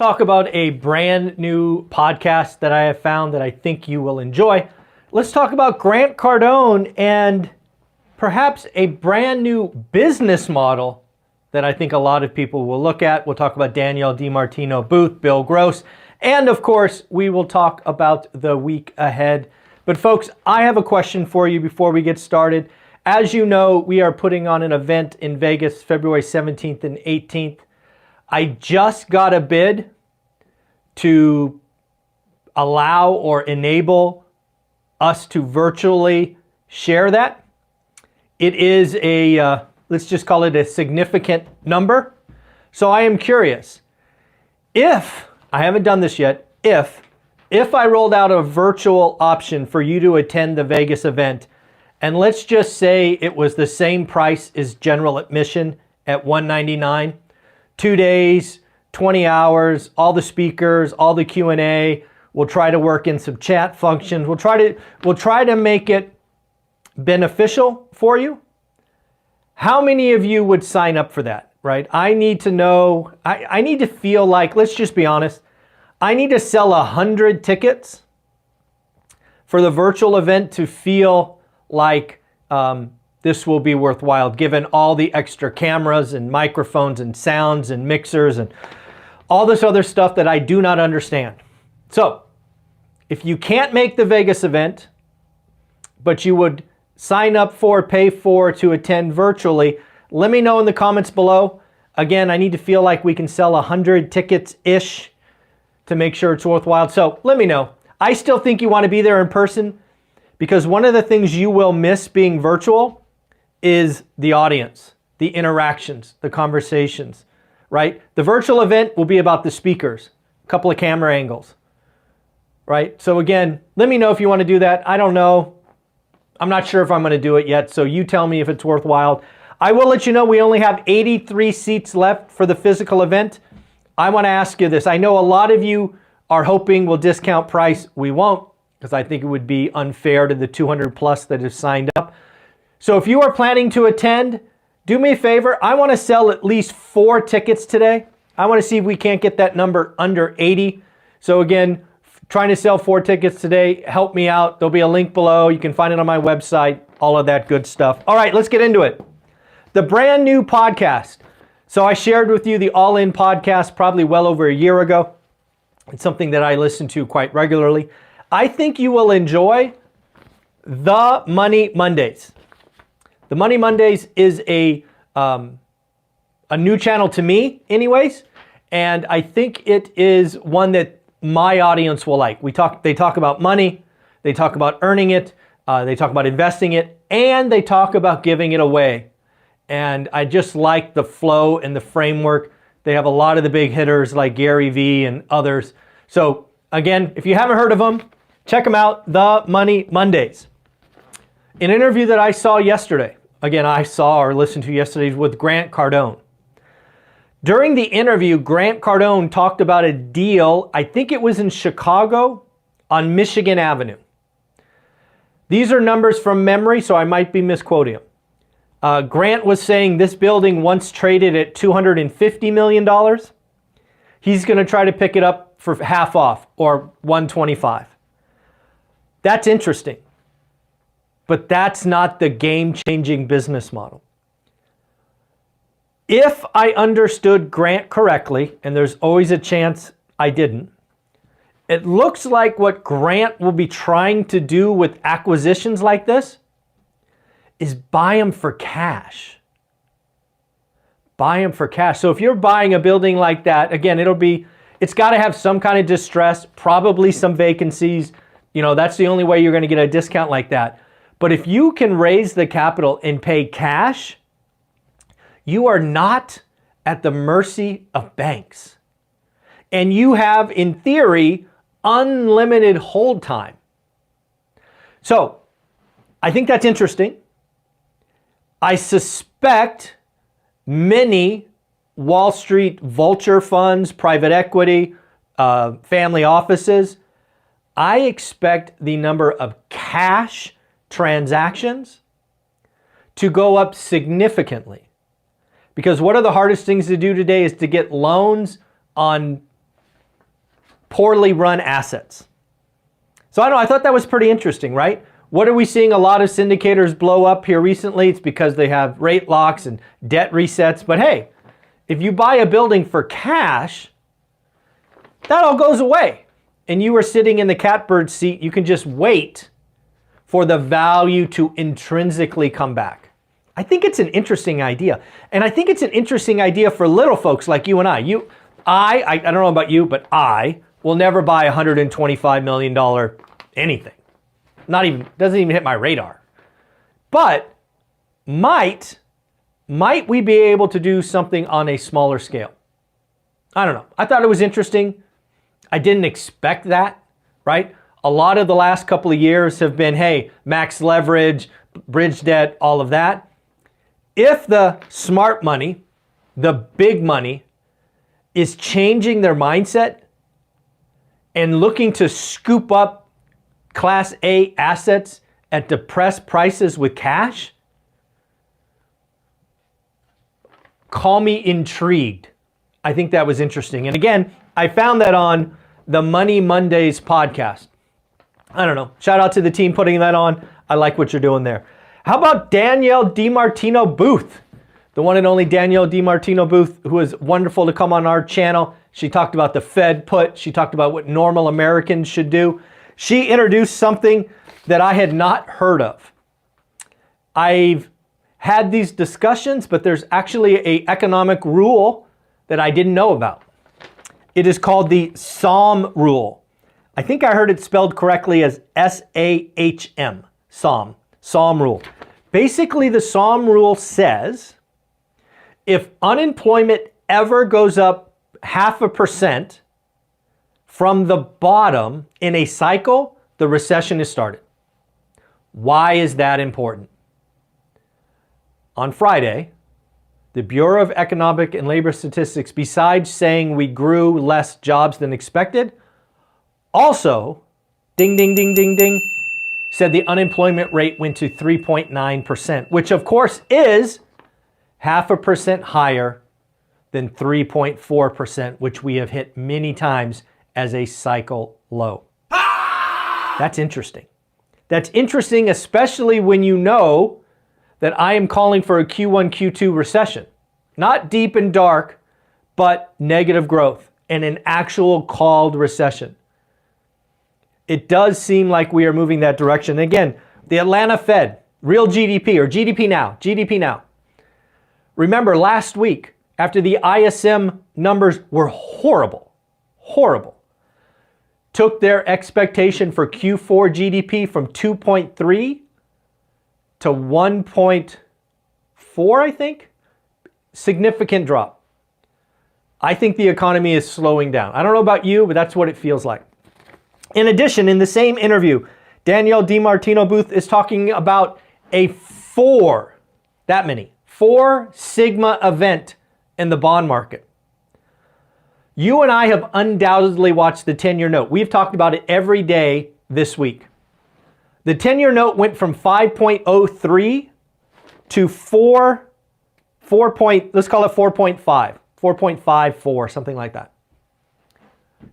Talk about a brand new podcast that I have found that I think you will enjoy. Let's talk about Grant Cardone and perhaps a brand new business model that I think a lot of people will look at. We'll talk about Danielle, Martino, Booth, Bill Gross, and of course, we will talk about the week ahead. But folks, I have a question for you before we get started. As you know, we are putting on an event in Vegas, February 17th and 18th. I just got a bid to allow or enable us to virtually share that. It is a, let's just call it a significant number. So I am curious, if, I haven't done this yet, if I rolled out a virtual option for you to attend the Vegas event, and let's just say it was the same price as general admission at $199, 2 days, 20 hours, all the speakers, all the Q&A. We'll try to work in some chat functions. We'll try to make it beneficial for you. How many of you would sign up for that, right? I need to know, I need to feel like, let's just be honest, I need to sell 100 tickets for the virtual event to feel like this will be worthwhile, given all the extra cameras and microphones and sounds and mixers and all this other stuff that I do not understand. So, if you can't make the Vegas event, but you would sign up for, pay for to attend virtually, let me know in the comments below. Again, I need to feel like we can sell 100 tickets-ish to make sure it's worthwhile. So let me know. I still think you want to be there in person, because one of the things you will miss being virtual is the audience, the interactions, the conversations, right? The virtual event will be about the speakers, a couple of camera angles, right? So again, let me know if you want to do that. I don't know. I'm not sure if I'm going to do it yet, so you tell me if it's worthwhile. I will let you know we only have 83 seats left for the physical event. I want to ask you this. I know a lot of you are hoping we'll discount price. We won't, because I think it would be unfair to the 200 plus that have signed up. So if you are planning to attend, do me a favor. I want to sell at least 4 tickets today. I want to see if we can't get that number under 80. So again, trying to sell 4 tickets today. Help me out. There'll be a link below. You can find it on my website, all of that good stuff. All right, let's get into it. The brand new podcast. So I shared with you the All In podcast probably well over a year ago. It's something that I listen to quite regularly. I think you will enjoy the Money Mondays. The Money Mondays is a new channel to me anyways, and I think it is one that my audience will like. They talk about money, they talk about earning it, they talk about investing it, and they talk about giving it away. And I just like the flow and the framework. They have a lot of the big hitters like Gary Vee and others. So again, if you haven't heard of them, check them out, The Money Mondays. An interview that I saw yesterday, again, I saw or listened to yesterday with Grant Cardone. During the interview, Grant Cardone talked about a deal, I think it was in Chicago on Michigan Avenue. These are numbers from memory, so I might be misquoting them. Grant was saying this building once traded at $250 million. He's going to try to pick it up for half off, or $125. That's interesting. But that's not the game-changing business model. If I understood Grant correctly, and there's always a chance I didn't, it looks like what Grant will be trying to do with acquisitions like this is buy them for cash. Buy them for cash. So if you're buying a building like that, again, it's got to have some kind of distress, probably some vacancies. You know, that's the only way you're going to get a discount like that. But if you can raise the capital and pay cash, you are not at the mercy of banks. And you have, in theory, unlimited hold time. So, I think that's interesting. I suspect many Wall Street vulture funds, private equity, family offices, I expect the number of cash transactions to go up significantly. Because what are the hardest things to do today is to get loans on poorly run assets. So I thought that was pretty interesting, right? What are we seeing a lot of syndicators blow up here recently? It's because they have rate locks and debt resets. But hey, if you buy a building for cash, that all goes away. And you are sitting in the catbird seat. You can just wait for the value to intrinsically come back. I think it's an interesting idea. And I think it's an interesting idea for little folks like you and I. I don't know about you, but I will never buy $125 million anything. Doesn't even hit my radar. But might we be able to do something on a smaller scale? I don't know. I thought it was interesting. I didn't expect that, right? A lot of the last couple of years have been, hey, max leverage, bridge debt, all of that. If the smart money, the big money, is changing their mindset and looking to scoop up Class A assets at depressed prices with cash, call me intrigued. I think that was interesting. And again, I found that on the Money Mondays podcast. I don't know. Shout out to the team putting that on. I like what you're doing there. How about Danielle DiMartino Booth? The one and only Danielle DiMartino Booth, who is wonderful to come on our channel. She talked about the Fed put. She talked about what normal Americans should do. She introduced something that I had not heard of. I've had these discussions, but there's actually an economic rule that I didn't know about. It is called the SAHM rule. I think I heard it spelled correctly as S-A-H-M, SAHM rule. Basically, the SAHM rule says if unemployment ever goes up 0.5% from the bottom in a cycle, the recession is started. Why is that important? On Friday, the Bureau of Economic and Labor Statistics, besides saying we grew less jobs than expected, also, ding, ding, ding, ding, ding, said the unemployment rate went to 3.9%, which of course is 0.5% higher than 3.4%, which we have hit many times as a cycle low. That's interesting. That's interesting, especially when you know that I am calling for a Q1, Q2 recession. Not deep and dark, but negative growth and an actual called recession. It does seem like we are moving that direction. Again, the Atlanta Fed, real GDP or GDP now. Remember last week, after the ISM numbers were horrible, took their expectation for Q4 GDP from 2.3 to 1.4, I think. Significant drop. I think the economy is slowing down. I don't know about you, but that's what it feels like. In addition, in the same interview, Danielle DiMartino Booth is talking about a 4 sigma event in the bond market. You and I have undoubtedly watched the 10-year note. We've talked about it every day this week. The 10-year note went from 5.03 to 4 let's call it 4.54, something like that.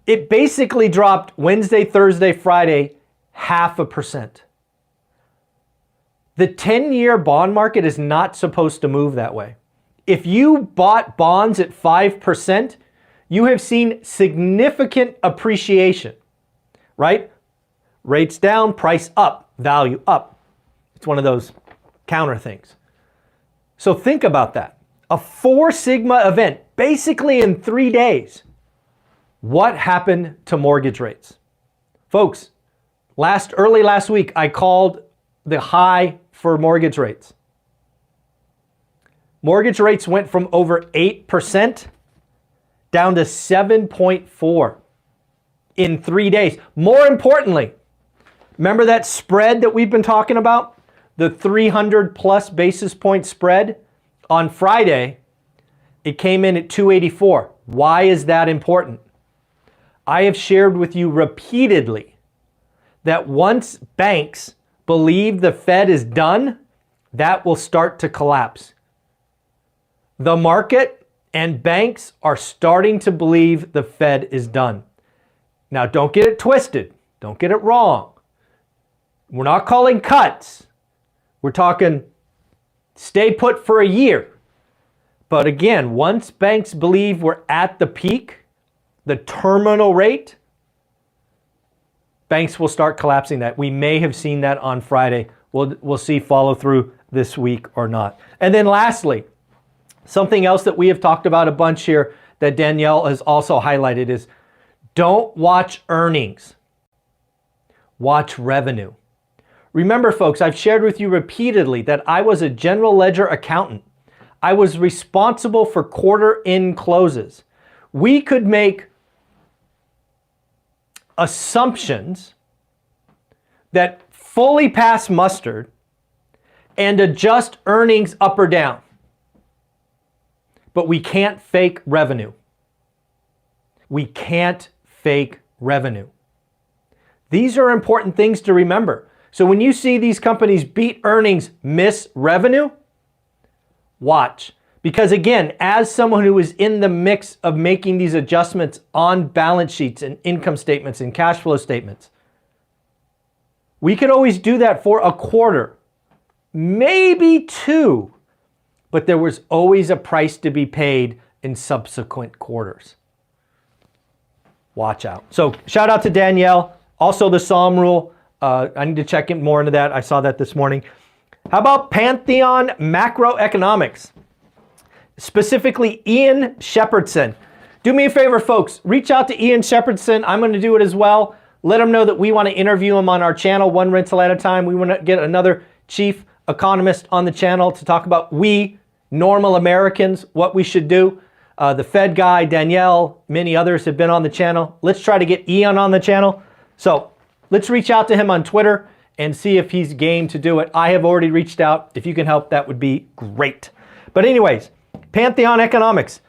It basically dropped Wednesday, Thursday, Friday, 0.5%. The 10-year bond market is not supposed to move that way. If you bought bonds at 5%, you have seen significant appreciation, right? Rates down, price up, value up. It's one of those counter things. So think about that. A 4 sigma event, basically in 3 days. What happened to mortgage rates? Folks, early last week, I called the high for mortgage rates. Mortgage rates went from over 8% down to 7.4 in 3 days. More importantly, remember that spread that we've been talking about? The 300 plus basis point spread? On Friday, it came in at 284. Why is that important? I have shared with you repeatedly that once banks believe the Fed is done, that will start to collapse. The market and banks are starting to believe the Fed is done. Now, don't get it twisted. Don't get it wrong. We're not calling cuts. We're talking stay put for a year. But again, once banks believe we're at the peak, the terminal rate, banks will start collapsing that. We may have seen that on Friday. We'll see follow through this week or not. And then lastly, something else that we have talked about a bunch here that Danielle has also highlighted is don't watch earnings. Watch revenue. Remember, folks, I've shared with you repeatedly that I was a general ledger accountant. I was responsible for quarter end closes. We could make assumptions that fully pass muster and adjust earnings up or down. But we can't fake revenue. We can't fake revenue. These are important things to remember. So when you see these companies beat earnings, miss revenue, watch. Because again, as someone who is in the mix of making these adjustments on balance sheets and income statements and cash flow statements, we could always do that for a quarter, maybe two, but there was always a price to be paid in subsequent quarters. Watch out. So shout out to Danielle. Also the Psalm rule. I need to check in more into that. I saw that this morning. How about Pantheon Macroeconomics? Specifically, Ian Shepherdson. Do me a favor, folks. Reach out to Ian Shepherdson. I'm going to do it as well. Let him know that we want to interview him on our channel, one rental at a time. We want to get another chief economist on the channel to talk about we, normal Americans, what we should do. The Fed guy, Danielle, many others have been on the channel. Let's try to get Ian on the channel. So let's reach out to him on Twitter and see if he's game to do it. I have already reached out. If you can help, that would be great. But anyways, Pantheon Economics.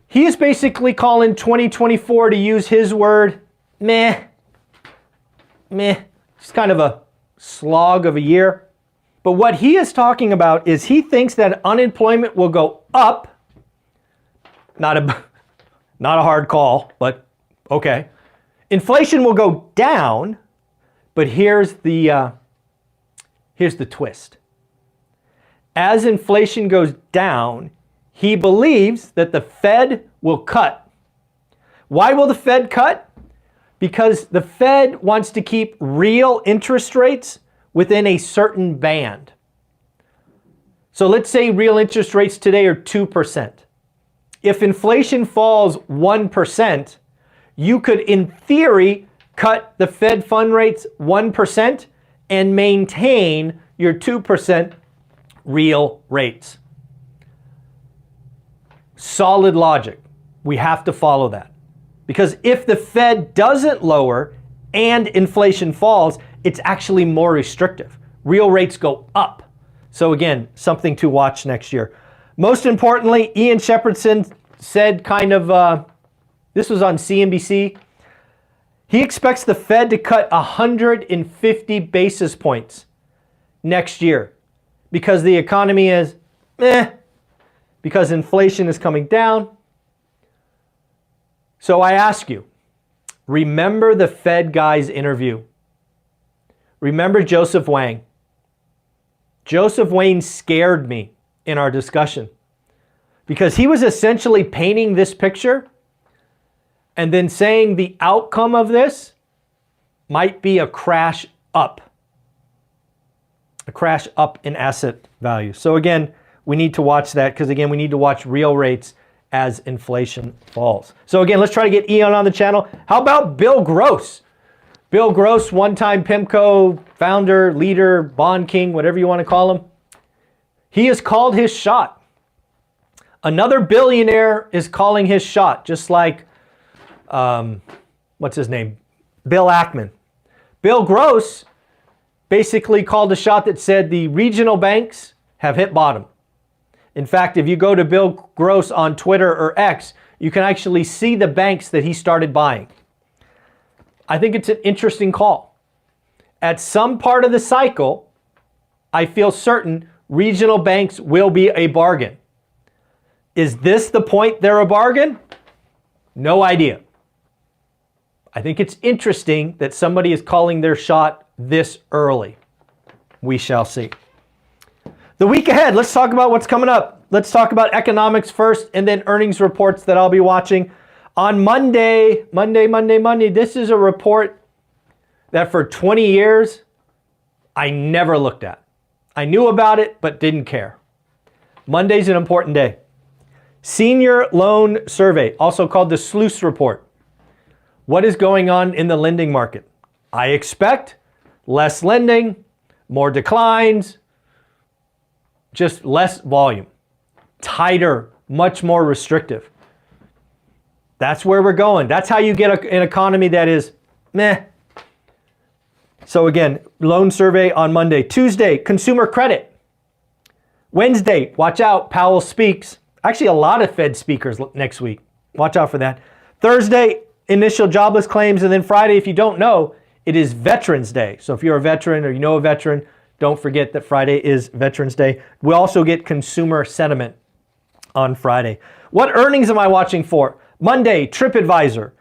He is basically calling 2024, to use his word, meh. It's kind of a slog of a year. But what he is talking about is he thinks that unemployment will go up. Not a hard call, but okay. Inflation will go down, but here's the twist. As inflation goes down, he believes that the Fed will cut. Why will the Fed cut? Because the Fed wants to keep real interest rates within a certain band. So let's say real interest rates today are 2%. If inflation falls 1%, you could, in theory, cut the Fed fund rates 1% and maintain your 2% real rates. Solid logic. We have to follow that. Because if the Fed doesn't lower and inflation falls, it's actually more restrictive. Real rates go up. So again, something to watch next year. Most importantly, Ian Shepherdson said this was on CNBC, he expects the Fed to cut 150 basis points next year because the economy is because inflation is coming down. So I ask you, remember the Fed guy's interview. Remember Joseph Wang. Joseph Wang scared me in our discussion because he was essentially painting this picture and then saying the outcome of this might be a crash up in asset value. So again, we need to watch that because again, we need to watch real rates as inflation falls. So again, let's try to get Ian on the channel. How about Bill Gross? Bill Gross, one-time PIMCO founder, leader, bond king, whatever you want to call him. He has called his shot. Another billionaire is calling his shot, just like, what's his name? Bill Ackman. Bill Gross basically called a shot that said the regional banks have hit bottom. In fact, if you go to Bill Gross on Twitter or X, you can actually see the banks that he started buying. I think it's an interesting call. At some part of the cycle, I feel certain regional banks will be a bargain. Is this the point they're a bargain? No idea. I think it's interesting that somebody is calling their shot this early. We shall see. The week ahead, let's talk about what's coming up. Let's talk about economics first and then earnings reports that I'll be watching. On Monday, this is a report that for 20 years, I never looked at. I knew about it, but didn't care. Monday's an important day. Senior Loan Survey, also called the SLOOS report. What is going on in the lending market? I expect less lending, more declines, just less volume, tighter, much more restrictive. That's where we're going. That's how you get an economy that is meh. So again, loan survey on Monday. Tuesday, consumer credit. Wednesday, watch out, Powell speaks. Actually, a lot of Fed speakers next week. Watch out for that. Thursday, initial jobless claims. And then Friday, if you don't know, it is Veterans Day. So if you're a veteran or you know a veteran, don't forget that Friday is Veterans Day. We also get consumer sentiment on Friday. What earnings am I watching for? Monday, TripAdvisor.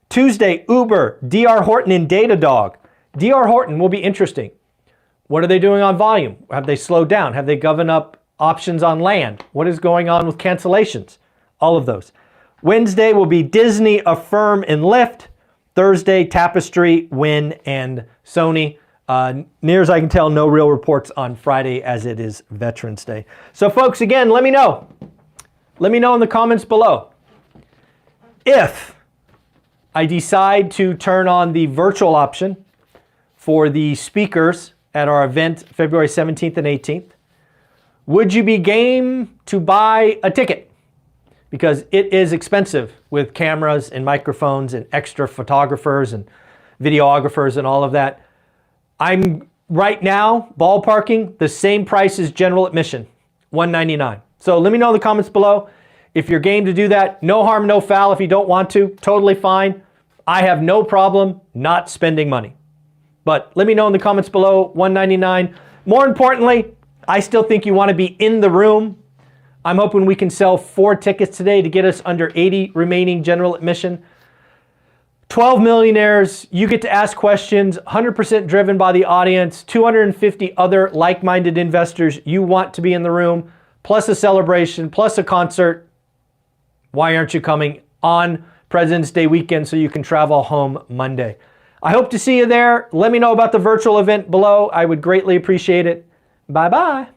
Tuesday, Uber, DR Horton, and Datadog. DR Horton will be interesting. What are they doing on volume? Have they slowed down? Have they given up options on land? What is going on with cancellations? All of those. Wednesday will be Disney, Affirm, and Lyft. Thursday, Tapestry, Wynn, and Sony. Near as I can tell, no real reports on Friday as it is Veterans Day. So folks, again, let me know. Let me know in the comments below. If I decide to turn on the virtual option for the speakers at our event February 17th and 18th, would you be game to buy a ticket? Because it is expensive with cameras and microphones and extra photographers and videographers and all of that. I'm right now ballparking the same price as general admission, $199. So let me know in the comments below if you're game to do that. No harm, no foul. If you don't want to, totally fine. I have no problem not spending money. But let me know in the comments below, $199. More importantly, I still think you want to be in the room. I'm hoping we can sell 4 tickets today to get us under 80 remaining general admission. 12 millionaires, you get to ask questions, 100% driven by the audience, 250 other like-minded investors. You want to be in the room, plus a celebration, plus a concert. Why aren't you coming on President's Day weekend so you can travel home Monday? I hope to see you there. Let me know about the virtual event below. I would greatly appreciate it. Bye-bye.